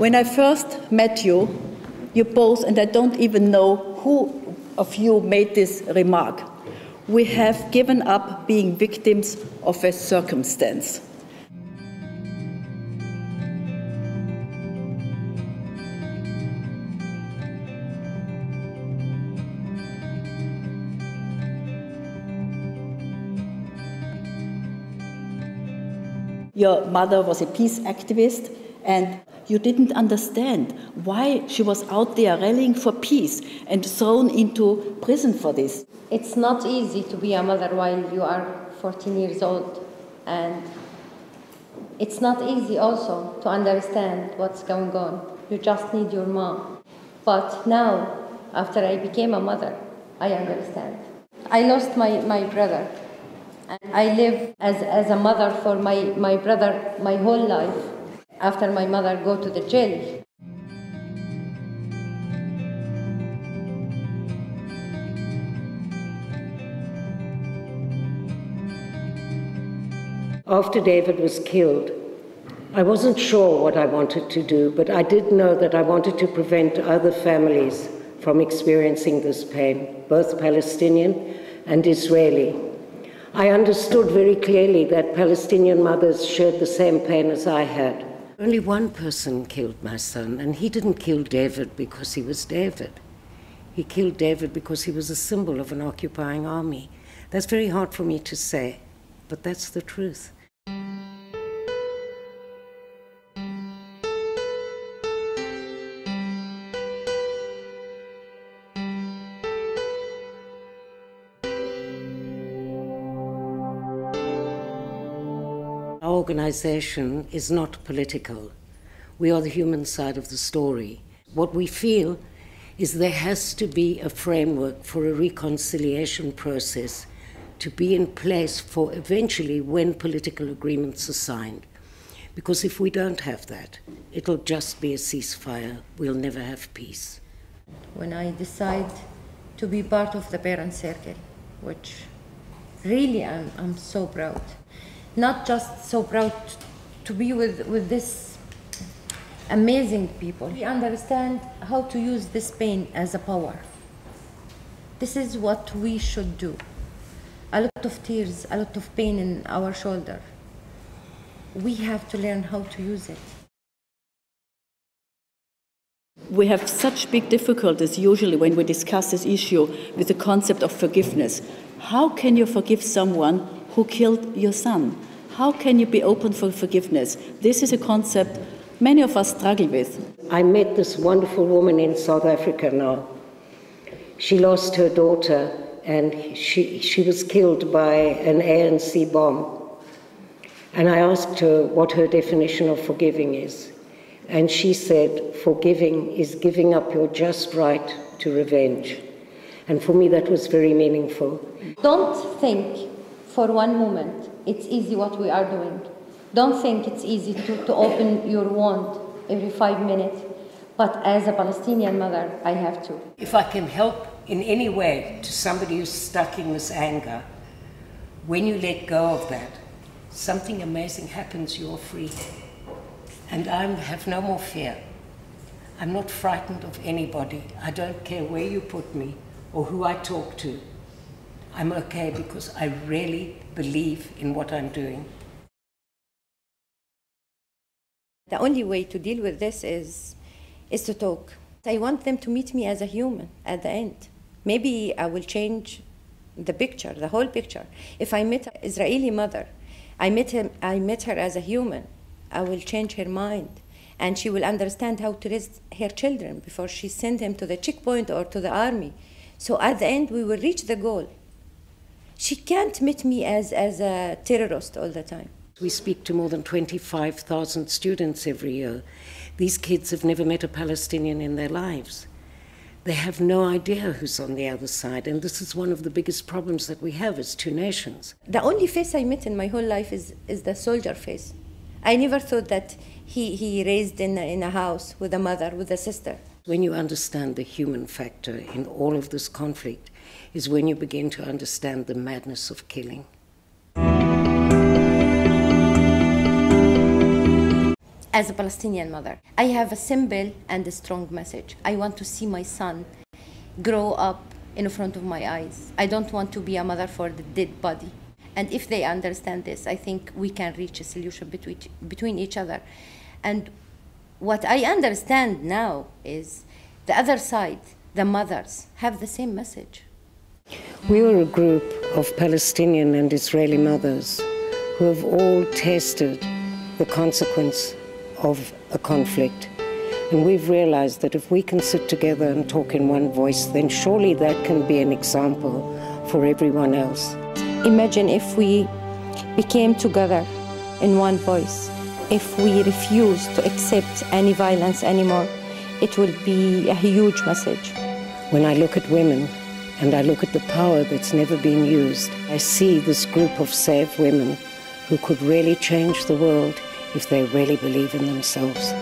When I first met you, you both, and I don't even know who of you made this remark, we have given up being victims of a circumstance. Your mother was a peace activist, and you didn't understand why she was out there rallying for peace and thrown into prison for this. It's not easy to be a mother while you are 14 years old, and it's not easy also to understand what's going on. You just need your mom. But now, after I became a mother, I understand. I lost my brother. I live as a mother for my brother my whole life after my mother go to the jail. After David was killed, I wasn't sure what I wanted to do, but I did know that I wanted to prevent other families from experiencing this pain, both Palestinian and Israeli. I understood very clearly that Palestinian mothers shared the same pain as I had. Only one person killed my son, and he didn't kill David because he was David. He killed David because he was a symbol of an occupying army. That's very hard for me to say, but that's the truth. Our organization is not political. We are the human side of the story. What we feel is there has to be a framework for a reconciliation process to be in place for eventually when political agreements are signed. Because if we don't have that, it'll just be a ceasefire. We'll never have peace. When I decide to be part of the parent circle, which really I'm so proud. Not just so proud to be with this amazing people. We understand how to use this pain as a power. This is what we should do. A lot of tears, a lot of pain in our shoulder. We have to learn how to use it. We have such big difficulties usually when we discuss this issue with the concept of forgiveness. How can you forgive someone who killed your son? How can you be open for forgiveness? This is a concept many of us struggle with. I met this wonderful woman in South Africa now. She lost her daughter and she was killed by an ANC bomb. And I asked her what her definition of forgiving is. And she said, forgiving is giving up your just right to revenge. And for me, that was very meaningful. Don't think for one moment it's easy what we are doing. Don't think it's easy to open your wound every 5 minutes. But as a Palestinian mother, I have to. If I can help in any way to somebody who's stuck in this anger, when you let go of that, something amazing happens, you're free. And I have no more fear. I'm not frightened of anybody. I don't care where you put me or who I talk to. I'm okay because I really believe in what I'm doing. The only way to deal with this is to talk. I want them to meet me as a human at the end. Maybe I will change the picture, the whole picture. If I met an Israeli mother, I met her as a human, I will change her mind. And she will understand how to raise her children before she sends them to the checkpoint or to the army. So at the end, we will reach the goal. She can't meet me as a terrorist all the time. We speak to more than 25,000 students every year. These kids have never met a Palestinian in their lives. They have no idea who's on the other side, and this is one of the biggest problems that we have as two nations. The only face I met in my whole life is the soldier face. I never thought that he raised in a house with a mother, with a sister. When you understand the human factor in all of this conflict is when you begin to understand the madness of killing. as a Palestinian mother, I have a simple and a strong message. I want to see my son grow up in front of my eyes. I don't want to be a mother for the dead body. And if they understand this, I think we can reach a solution between each other. And what I understand now is the other side, the mothers, have the same message. We were a group of Palestinian and Israeli mothers who have all tasted the consequence of a conflict. And we've realized that if we can sit together and talk in one voice, then surely that can be an example for everyone else. Imagine if we became together in one voice, if we refuse to accept any violence anymore, it will be a huge message. When I look at women and I look at the power that's never been used, I see this group of saved women who could really change the world if they really believe in themselves.